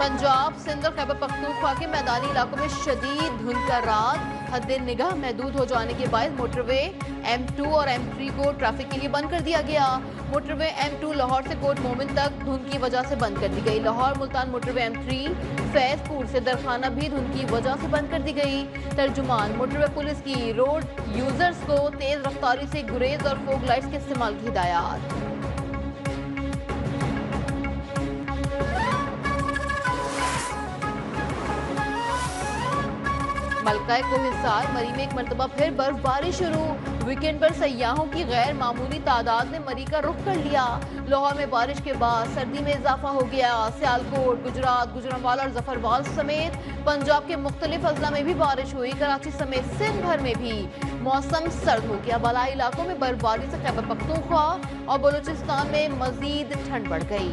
पंजाब, सिंध और खैबर पख्तूनख्वा के मैदानी इलाकों में शदीद धुंध का रात, हद निगाह महदूद हो जाने के बायस मोटरवे M2 और M3 को ट्रैफिक के लिए बंद कर दिया गया। मोटरवे M2 लाहौर से कोट मोमिन तक धुंध की वजह से बंद कर दी गई। लाहौर मुल्तान मोटरवे M3 फैजपुर से दरखाना भी धुंध की वजह से बंद कर दी गई। तर्जुमान, मोटरवे पुलिस की रोड यूजर्स को तेज रफ्तारी से गुरेज और फोग लाइट्स के इस्तेमाल की हिदायत। मलका कोहिसार मरी में एक मरतबा फिर बर्फबारी शुरू। वीकेंड पर सयाहों की गैर मामूली तादाद ने मरी का रुख कर लिया। लाहौर में बारिश के बाद सर्दी में इजाफा हो गया। सियालकोट, गुजरात, गुजरांवाला और जफरवाल समेत पंजाब के मुख्तलिफ अजला में भी बारिश हुई। कराची समेत सिंध भर में भी मौसम सर्द हो गया। बलाई इलाकों में बर्फबारी से खैबर पख्तूनख्वा और बलूचिस्तान में मजीद ठंड बढ़ गई।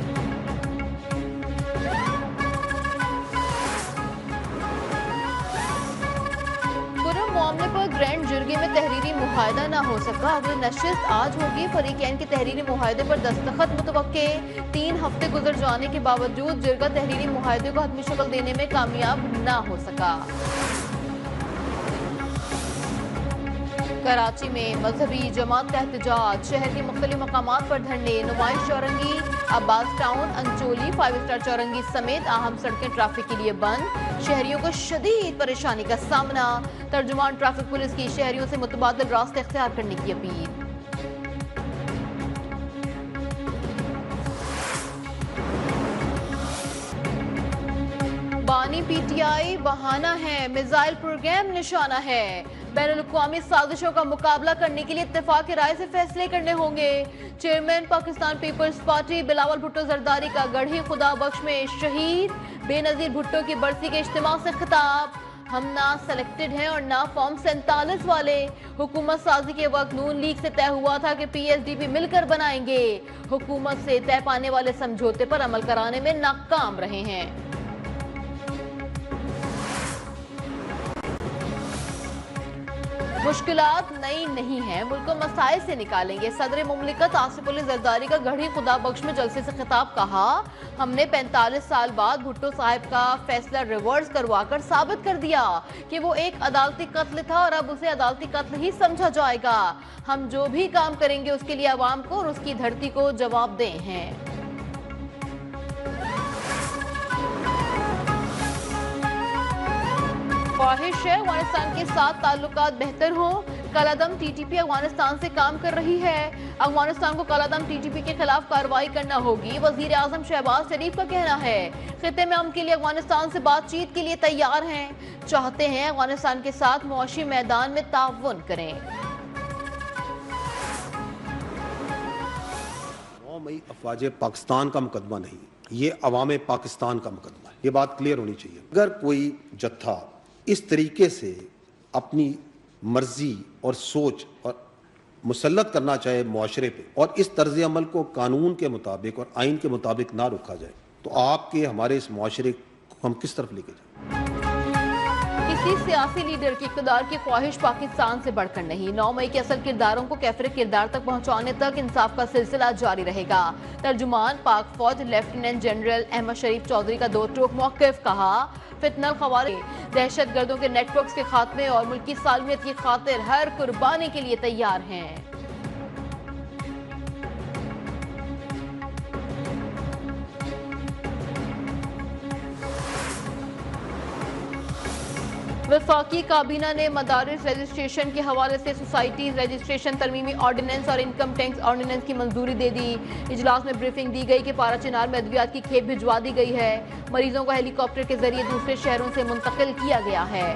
मामले पर ग्रैंड जुर्गी में तहरीरी मुआहदा न हो सका। अगली नशिस्त आज होगी। फरीकैन के तहरीरी मुआहदे पर दस्तखत मुतवक्के। 3 हफ्ते गुजर जाने के बावजूद जिरगा तहरीरी मुआहदे को हतमी शक्ल देने में कामयाब न हो सका। कराची में मजहबी जमात का एहतजाज, शहर के मुख्तलिफ मकामात पर धरने, नुमाइश चौरंगी, अब्बास टाउन, अंचोली, 5 स्टार चौरंगी समेत अहम सड़कें ट्रैफिक के लिए बंद। शहरियों को शदीद परेशानी का सामना। तर्जुमान ट्रैफिक पुलिस की शहरियों से मुतबादिल रास्ते इख्तियार करने की अपील। बानी PTI बहाना है, मिसाइल प्रोग्राम निशाना है। बैनुल-अक़वामी साजिशों का मुकाबला करने के लिए इत्तेफाक राय से फैसले करने होंगे। चेयरमैन पाकिस्तान पीपल्स पार्टी बिलावल भुट्टो जरदारी का गढ़ी खुदा बख्श में शहीद। बेनजीर भुट्टो की बरसी के इज्तिमा से खिताब। हम ना सेलेक्टेड हैं और ना फॉर्म 47 वाले। हुकूमत साजी के वक्त नून लीग से तय हुआ था कि PSDP मिलकर बनाएंगे। हुकूमत से तय पाने वाले समझौते पर अमल कराने में नाकाम रहे हैं। मुश्किलात नई नहीं है, मुल्क को मसाइल से निकालेंगे। सदर मुमलिकत आसिफ अली जरदारी का गढ़ी खुदा बख्श में जलसे से खिताब। कहा, हमने 45 साल बाद भुट्टो साहब का फैसला रिवर्स करवाकर साबित कर दिया कि वो एक अदालती कत्ल था और अब उसे अदालती कत्ल ही समझा जाएगा। हम जो भी काम करेंगे उसके लिए अवाम को और उसकी धरती को जवाबदेह हैं। ख्वाहिश है अफगानिस्तान के साथ ताल्लुकात बेहतर हों। कालादम TTP अफगानिस्तान से काम कर रही है। अफगानिस्तान को कालादम TTP के खिलाफ कार्रवाई करना होगी। वजीर आजम शहबाज शरीफ का कहना है, खिते में अमन के लिए अफगानिस्तान से बातचीत के लिए तैयार हैं। चाहते हैं अफगानिस्तान के साथ मुआशी मैदान में ताउन करें। 9 मई अफवाज पाकिस्तान का मुकदमा नहीं, ये अवाम पाकिस्तान का मुकदमा है। ये बात क्लियर होनी चाहिए। अगर कोई जत्था इस तरीके से अपनी मर्जी और सोच और मुसल्लत करना चाहे मुआशरे पे और इस तर्ज अमल को कानून के मुताबिक और आइन के मुताबिक ना रोका जाए, तो आपके हमारे इस मुआशरे को हम किस तरफ लेके जाए। किसी सियासी लीडर की इक़्तिदार की ख्वाहिश पाकिस्तान से बढ़कर नहीं। 9 मई के असल किरदारों को कैफरे किरदार तक पहुंचाने तक इंसाफ का सिलसिला जारी रहेगा। तर्जुमान पाक फौज लेफ्टिनेंट जनरल अहमद शरीफ चौधरी का दो टोक मौक़िफ़। कहा, फितनल खवारिज, दहशत गर्दों के नेटवर्क्स के खात्मे और मुल्क की सालमियत की खातिर हर कुर्बानी के लिए तैयार हैं। वफाकी काबीना ने मदारिस रजिस्ट्रेशन के हवाले से सोसाइटीज रजिस्ट्रेशन तरमीमी ऑर्डिनेंस और इनकम टैक्स ऑर्डिनेंस की मंजूरी दे दी। इजलास में ब्रीफिंग दी गई कि पारा चिनार में अद्वियात की खेप भिजवा दी गई है। मरीजों को हेलीकॉप्टर के जरिए दूसरे शहरों से मुंतकिल किया गया है।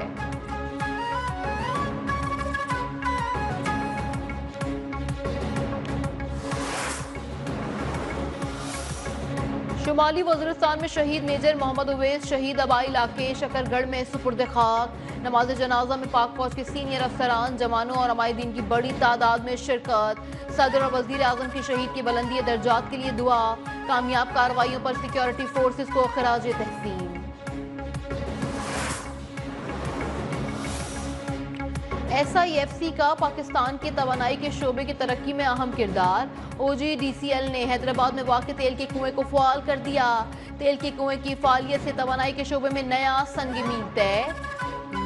शुमाली वज़ीरिस्तान में शहीद मेजर मोहम्मद उवैस शहीद आबाई इलाके शकरगढ़ में सुपुर्द खाक। नमाज जनाजा में पाक फौज के सीनियर अफसरान, जवानों और अमायदीन की बड़ी तादाद में शिरकत। सदर और वज़ीर आज़म की शहीद की बुलंदी दर्जात के लिए दुआ। कामयाब कार्रवाइयों पर सिक्योरिटी फोर्सेस को खराज तहसीन। SIFC کا پاکستان کے توانائی کے شعبے کی ترقی میں اہم کردار. OGDCL نے حیدرآباد میں واقع تیل کے کنویں کو فعال کر دیا. تیل کے کنویں کی فعالیت سے توانائی کے شعبے میں نیا سنگ میل طے.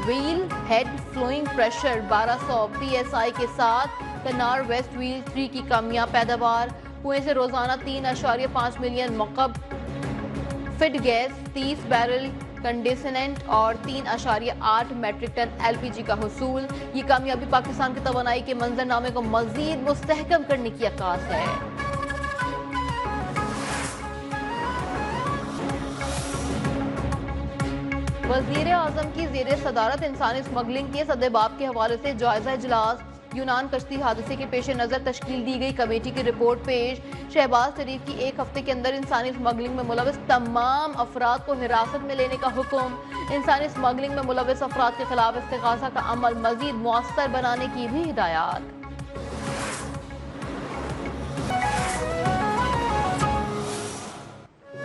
Well head flowing pressure 1200 PSI کے ساتھ کنار ویسٹ ویل 3 کی کامیاب پیداوار. کنویں سے روزانہ 3.5 ملین مکعب فٹ گیس، 30 بیرل کنڈیسنٹ اور 3.8 میٹرک ٹن LPG کا حصول. یہ کامیابی پاکستان کی توانائی کے منظرنامے کو مزید مستحکم کرنے کی عکاس ہے. وزیر اعظم کی زیر صدارت انسانی اسمگلنگ کے صدر باب کے حوالے سے جائزہ اجلاس. یونان کشتی حادثے کے پیش نظر تشکیل دی گئی کمیٹی کی رپورٹ پیش. شہباز شریف کی ایک ہفتے کے اندر انسانی اسمگلنگ میں ملوث تمام افراد کو حراست میں لینے کا حکم. انسانی اسمگلنگ میں ملوث افراد کے خلاف استغاثہ کا عمل مزید مؤثر بنانے کی بھی ہدایات.